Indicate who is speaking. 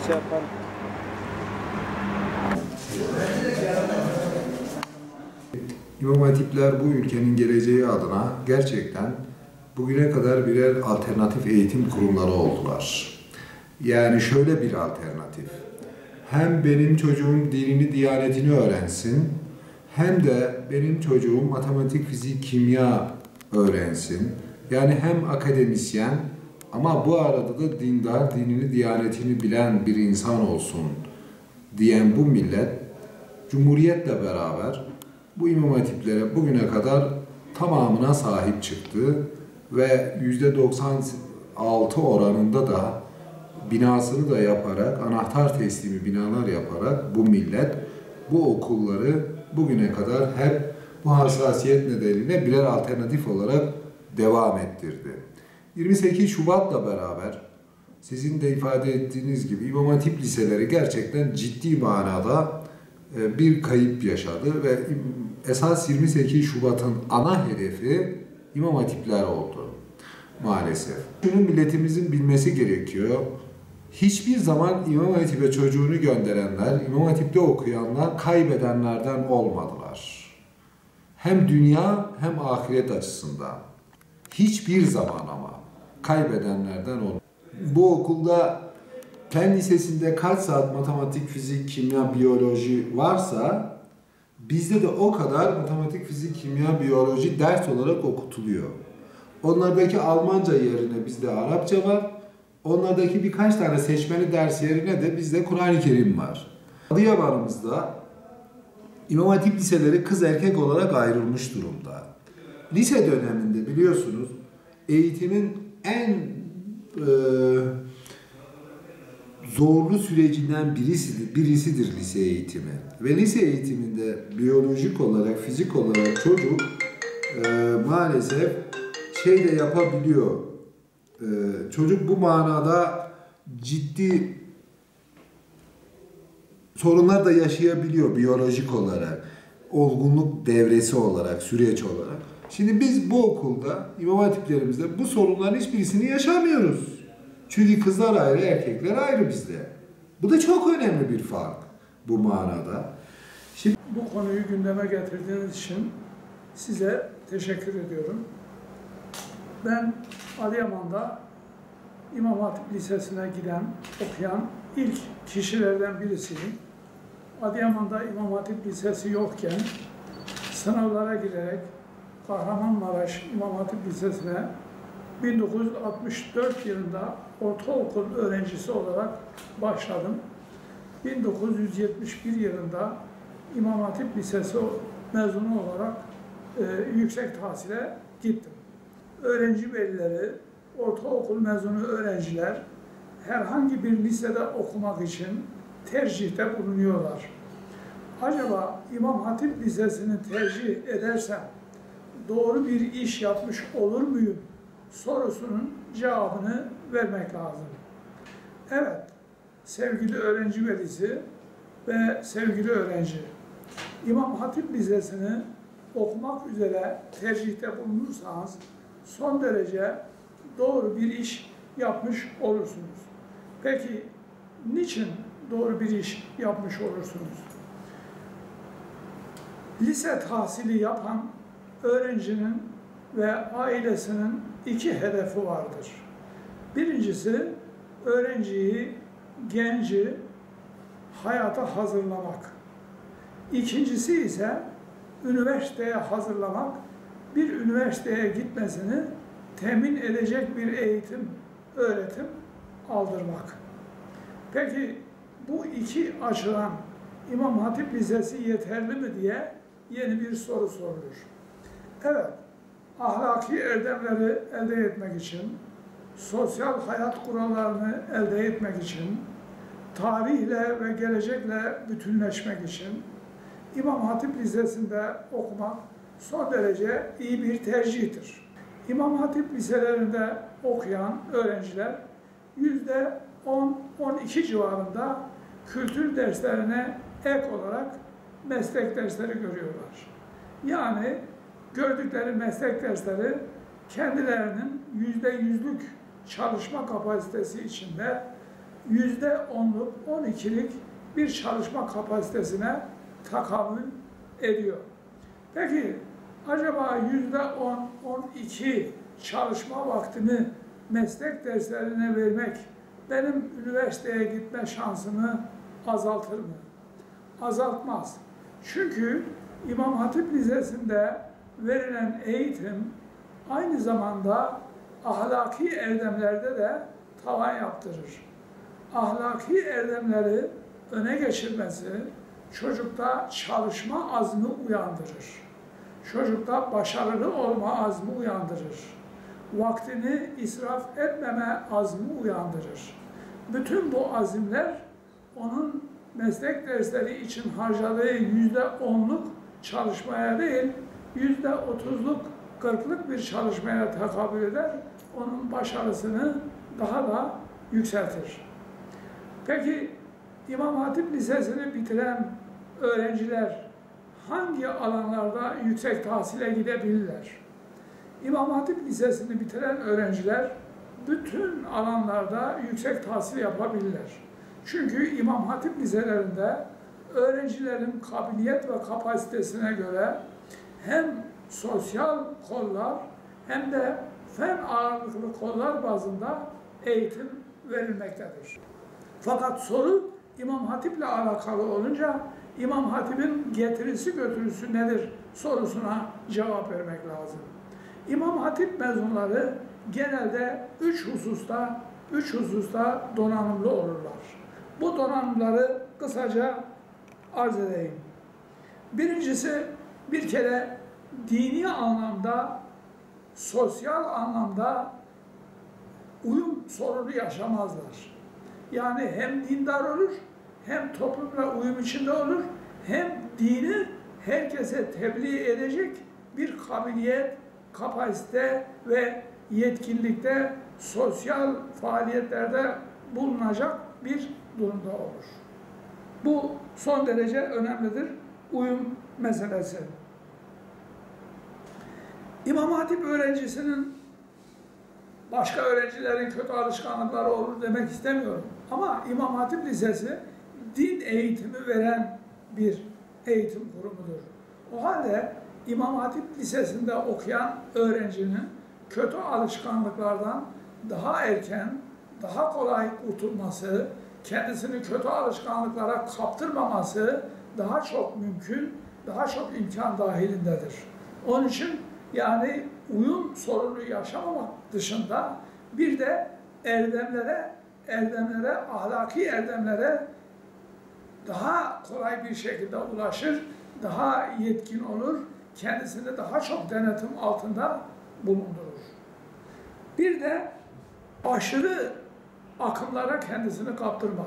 Speaker 1: şey yapalım.
Speaker 2: İmam Hatipler bu ülkenin geleceği adına gerçekten bugüne kadar birer alternatif eğitim kurumları oldular. Yani şöyle bir alternatif. Hem benim çocuğum dinini, diyanetini öğrensin, hem de benim çocuğum matematik, fizik, kimya öğrensin. Yani hem akademisyen ama bu arada da dindar, dinini, diyanetini bilen bir insan olsun diyen bu millet, Cumhuriyet'le beraber bu imam hatiplere bugüne kadar tamamına sahip çıktı ve %96 oranında da binasını da yaparak, anahtar teslimi binalar yaparak bu millet bu okulları bugüne kadar hep bu hassasiyet nedeniyle birer alternatif olarak devam ettirdi. 28 Şubat'la beraber sizin de ifade ettiğiniz gibi İmam Hatip liseleri gerçekten ciddi manada bir kayıp yaşadı ve esas 28 Şubat'ın ana hedefi İmam Hatipler oldu maalesef. Şunu milletimizin bilmesi gerekiyor. Hiçbir zaman İmam Hatip'e çocuğunu gönderenler, İmam Hatip'te okuyanlar kaybedenlerden olmadılar. Hem dünya hem ahiret açısından. Hiçbir zaman ama kaybedenlerden olmadı. Bu okulda Fen Lisesi'nde kaç saat matematik, fizik, kimya, biyoloji varsa bizde de o kadar matematik, fizik, kimya, biyoloji ders olarak okutuluyor. Onlardaki Almanca yerine bizde Arapça var. Onlardaki birkaç tane seçmeli ders yerine de bizde Kur'an-ı Kerim var. Adıyaman'ımızda İmam Hatip liseleri kız erkek olarak ayrılmış durumda. Lise döneminde biliyorsunuz eğitimin en zorlu sürecinden birisidir lise eğitimi. Ve lise eğitiminde biyolojik olarak, fizik olarak çocuk maalesef şey de yapabiliyor. Çocuk bu manada ciddi sorunlar da yaşayabiliyor biyolojik olarak, olgunluk devresi olarak, süreç olarak. Şimdi biz bu okulda, İmam Hatiplerimizde bu sorunların hiçbirisini yaşamıyoruz. Çünkü kızlar ayrı, erkekler ayrı bizde. Bu da çok önemli bir fark bu manada.
Speaker 3: Şimdi bu konuyu gündeme getirdiğiniz için size teşekkür ediyorum. Ben Adıyaman'da İmam Hatip Lisesi'ne giden, okuyan ilk kişilerden birisiyim. Adıyaman'da İmam Hatip Lisesi yokken sınavlara girerek Kahramanmaraş İmam Hatip Lisesi'ne 1964 yılında ortaokul öğrencisi olarak başladım. 1971 yılında İmam Hatip Lisesi mezunu olarak yüksek tahsile gittim. Öğrenci velileri, ortaokul mezunu öğrenciler herhangi bir lisede okumak için tercihte bulunuyorlar. Acaba İmam Hatip Lisesi'ni tercih edersem doğru bir iş yapmış olur muyum sorusunun cevabını vermek lazım. Evet, sevgili öğrenci velisi ve sevgili öğrenci, İmam Hatip Lisesi'ni okumak üzere tercihte bulunursanız son derece doğru bir iş yapmış olursunuz. Peki niçin doğru bir iş yapmış olursunuz? Lise tahsili yapan öğrencinin ve ailesinin iki hedefi vardır. Birincisi, öğrenciyi, genci hayata hazırlamak. İkincisi ise üniversiteye hazırlamak, bir üniversiteye gitmesini temin edecek bir eğitim, öğretim aldırmak. Peki bu iki açıdan İmam Hatip Lisesi yeterli mi diye yeni bir soru sorulur. Evet, ahlaki erdemleri elde etmek için, sosyal hayat kurallarını elde etmek için, tarihle ve gelecekle bütünleşmek için İmam Hatip Lisesi'nde okumak son derece iyi bir tercihtir. İmam Hatip liselerinde okuyan öğrenciler %10-12 civarında kültür derslerine ek olarak meslek dersleri görüyorlar. Yani gördükleri meslek dersleri kendilerinin %100'lük çalışma kapasitesi içinde %10'luk, 12'lik bir çalışma kapasitesine tahammül ediyor. Peki acaba %10, 12 çalışma vaktimi meslek derslerine vermek benim üniversiteye gitme şansımı azaltır mı? Azaltmaz. Çünkü İmam Hatip Lisesi'nde verilen eğitim aynı zamanda ahlaki erdemlerde de tavan yaptırır. Ahlaki erdemleri öne geçirmesi çocukta çalışma azmi uyandırır. Çocukta başarılı olma azmi uyandırır. Vaktini israf etmeme azmi uyandırır. Bütün bu azimler onun meslek dersleri için harcadığı %10'luk çalışmaya değil, %30'luk, 40'lık bir çalışmaya tekabül eder. Onun başarısını daha da yükseltir. Peki İmam Hatip Lisesi'ni bitiren öğrenciler hangi alanlarda yüksek tahsile gidebilirler? İmam Hatip Lisesi'ni bitiren öğrenciler bütün alanlarda yüksek tahsil yapabilirler. Çünkü İmam Hatip liselerinde öğrencilerin kabiliyet ve kapasitesine göre hem sosyal kollar hem de fen ağırlıklı kollar bazında eğitim verilmektedir. Fakat soru İmam Hatip'le alakalı olunca İmam Hatip'in getirisi götürüsü nedir sorusuna cevap vermek lazım. İmam Hatip mezunları genelde üç hususta donanımlı olurlar. Bu donanımları kısaca arz edeyim. Birincisi, bir kere dini anlamda, sosyal anlamda uyum sorunu yaşamazlar. Yani hem dindar olur, hem toplumla uyum içinde olur, hem dini herkese tebliğ edecek bir kabiliyet, kapasite ve yetkinlikte sosyal faaliyetlerde bulunacak bir durumda olur. Bu son derece önemlidir, uyum meselesi. İmam Hatip öğrencisinin başka öğrencilerin kötü alışkanlıkları olur demek istemiyorum. Ama İmam Hatip Lisesi din eğitimi veren bir eğitim kurumudur. O halde İmam Hatip Lisesi'nde okuyan öğrencinin kötü alışkanlıklardan daha erken, daha kolay kurtulması, kendisini kötü alışkanlıklara kaptırmaması daha çok mümkün, daha çok imkan dahilindedir. Onun için yani uyum sorunu yaşamamak dışında bir de ahlaki erdemlere daha kolay bir şekilde ulaşır, daha yetkin olur, kendisini daha çok denetim altında bulundurur. Bir de aşırı akımlara kendisini kaptırmaz.